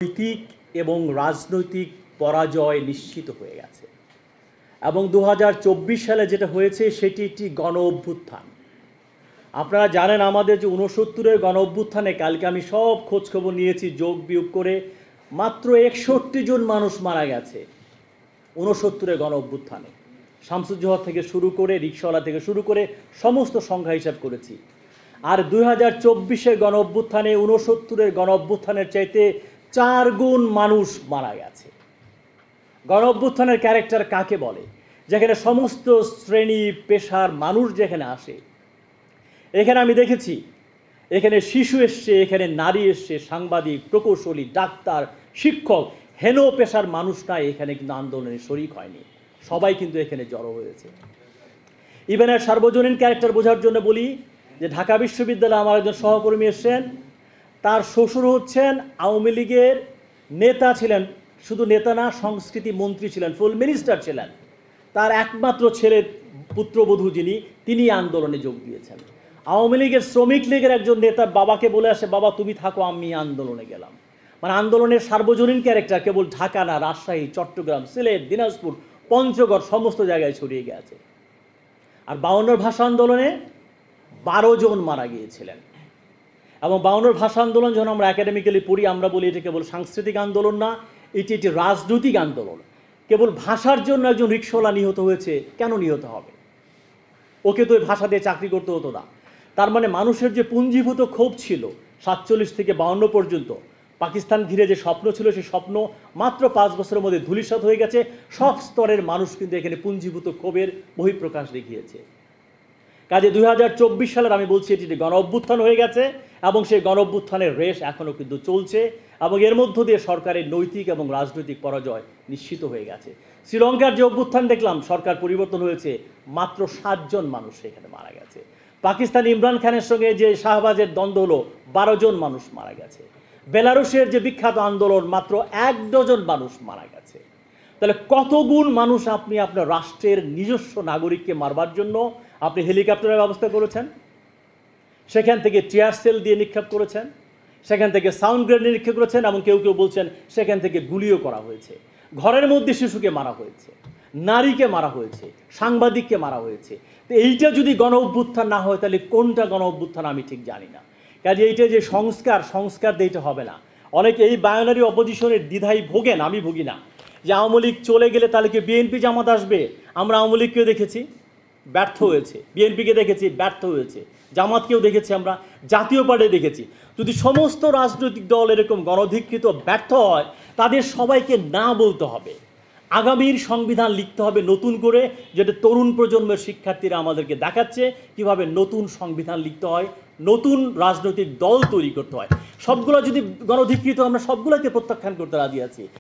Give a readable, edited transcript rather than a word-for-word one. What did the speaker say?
নৈতিক এবং রাজনৈতিক পরাজয় নিশ্চিত হয়ে গেছে এবং ২০২৪ সালে যেটা হয়েছে সেটি একটি গণ অভ্যুত্থান। আপনারা জানেন আমাদের যে ৬৯-এর গণ অভ্যুত্থানে কালকে আমি সব খোঁজখবর নিয়েছি, যোগ বিয়োগ করে মাত্র ৬১ জন মানুষ মারা গেছে ৬৯-এর গণ অভ্যুত্থানে। শামসুজ্জোহা থেকে শুরু করে, রিকশাওয়ালা থেকে শুরু করে সমস্ত সংখ্যা হিসাব করেছি। আর ২০২৪-এর গণ অভ্যুত্থানে ৬৯-এর গণ অভ্যুত্থানের চাইতে ৪ গুণ মানুষ মারা গেছে। গণ অভ্যুত্থানের ক্যারেক্টার কাকে বলে? যেখানে সমস্ত শ্রেণী পেশার মানুষ যেখানে আসে। এখানে আমি দেখেছি এখানে শিশু এসছে, এখানে নারী এসছে, সাংবাদিক, প্রকৌশলী, ডাক্তার, শিক্ষক, হেন পেশার মানুষরা এখানে কিন্তু আন্দোলনে শরিক হয়নি, সবাই কিন্তু এখানে জড়ো হয়েছে। ইভেনের সার্বজনীন ক্যারেক্টার বোঝার জন্য বলি যে ঢাকা বিশ্ববিদ্যালয়ে আমার একজন সহকর্মী এসছেন, তার শ্বশুর হচ্ছেন আওয়ামী লীগের নেতা ছিলেন, শুধু নেতা না, সংস্কৃতি মন্ত্রী ছিলেন, ফুল মিনিস্টার ছিলেন। তার একমাত্র ছেলে পুত্রবধূ যিনি, তিনি আন্দোলনে যোগ দিয়েছেন। আওয়ামী লীগের শ্রমিক লীগের একজন নেতা বাবাকে বলে আসে, বাবা তুমি থাকো, আমি আন্দোলনে গেলাম। মানে আন্দোলনের সার্বজনীন ক্যারেক্টার কেবল ঢাকা না, রাজশাহী, চট্টগ্রাম, সিলেট, দিনাজপুর, পঞ্চগড় সমস্ত জায়গায় ছড়িয়ে গেছে। আর 52 ভাষা আন্দোলনে 12 জন মারা গিয়েছিলেন। এবং 52 ভাষা আন্দোলন যখন আমরা একাডেমিক্যালি পড়ি, আমরা বলি এটা কেবল সাংস্কৃতিক আন্দোলন না, এটি একটি রাজনৈতিক আন্দোলন। কেবল ভাষার জন্য একজন রিকশাওয়ালা নিহত হয়েছে, কেন নিহত হবে? ওকে তো ওই ভাষা দিয়ে চাকরি করতে হতো না। তার মানে মানুষের যে পুঞ্জীভূত ক্ষোভ ছিল 47 থেকে 52 পর্যন্ত, পাকিস্তান ঘিরে যে স্বপ্ন ছিল, সেই স্বপ্ন মাত্র 5 বছরের মধ্যে ধূলিসাৎ হয়ে গেছে। সব স্তরের মানুষ কিন্তু এখানে পুঞ্জীভূত ক্ষোভের বহিঃপ্রকাশ দেখিয়েছে। কাজে ২০২৪ সালের আমি বলছি এটি গণ অভ্যুত্থান হয়ে গেছে এবং সেই গণ অভ্যুত্থানের রেশ এখনও কিন্তু চলছে এবং এর মধ্য দিয়ে সরকারের নৈতিক এবং রাজনৈতিক পরাজয় নিশ্চিত হয়ে গেছে। শ্রীলঙ্কার যে অভ্যুত্থান দেখলাম, সরকার পরিবর্তন হয়েছে, মাত্র 7 জন মানুষ সেখানে মারা গেছে। পাকিস্তান ইমরান খানের সঙ্গে যে শাহবাজের দ্বন্দ্ব হলো, 12 জন মানুষ মারা গেছে। বেলারুশের যে বিখ্যাত আন্দোলন, মাত্র 1 ডজন মানুষ মারা গেছে। তাহলে কত গুণ মানুষ আপনি আপনার রাষ্ট্রের নিজস্ব নাগরিককে মারবার জন্য আপনি হেলিকপ্টারের ব্যবস্থা করেছেন, সেখান থেকে টিয়ার সেল দিয়ে নিক্ষেপ করেছেন, সেখান থেকে সাউন্ড গ্রেনেড নিক্ষেপ করেছেন এবং কেউ কেউ বলছেন সেখান থেকে গুলিও করা হয়েছে। ঘরের মধ্যে শিশুকে মারা হয়েছে, নারীকে মারা হয়েছে, সাংবাদিককে মারা হয়েছে। তো এইটা যদি গণ অভ্যুত্থান না হয়, তাহলে কোনটা গণ অভ্যুত্থান আমি ঠিক জানি না। কাজে এইটা যে সংস্কার দিতে হবে না। অনেকে এই বায়োনারি অপোজিশনের দ্বিধায় ভোগেন, আমি ভুগি না। যে আওয়ামী লীগ চলে গেলে তাহলে কি বিএনপি জামাত আসবে? আমরা আওয়ামী লীগকেও দেখেছি, ব্যর্থ হয়েছে, বিএনপিকে দেখেছি, ব্যর্থ হয়েছে, জামাতকেও দেখেছি, আমরা জাতীয় পার্টি দেখেছি। যদি সমস্ত রাজনৈতিক দল এরকম গণধিকৃত ব্যর্থ হয়, তাদের সবাইকে না বলতে হবে, আগামীর সংবিধান লিখতে হবে নতুন করে, যেটা তরুণ প্রজন্মের শিক্ষার্থীরা আমাদেরকে দেখাচ্ছে কীভাবে নতুন সংবিধান লিখতে হয়, নতুন রাজনৈতিক দল তৈরি করতে হয়। সবগুলো যদি গণধিকৃত, আমরা সবগুলোকে প্রত্যাখ্যান করতে রাজি আছি।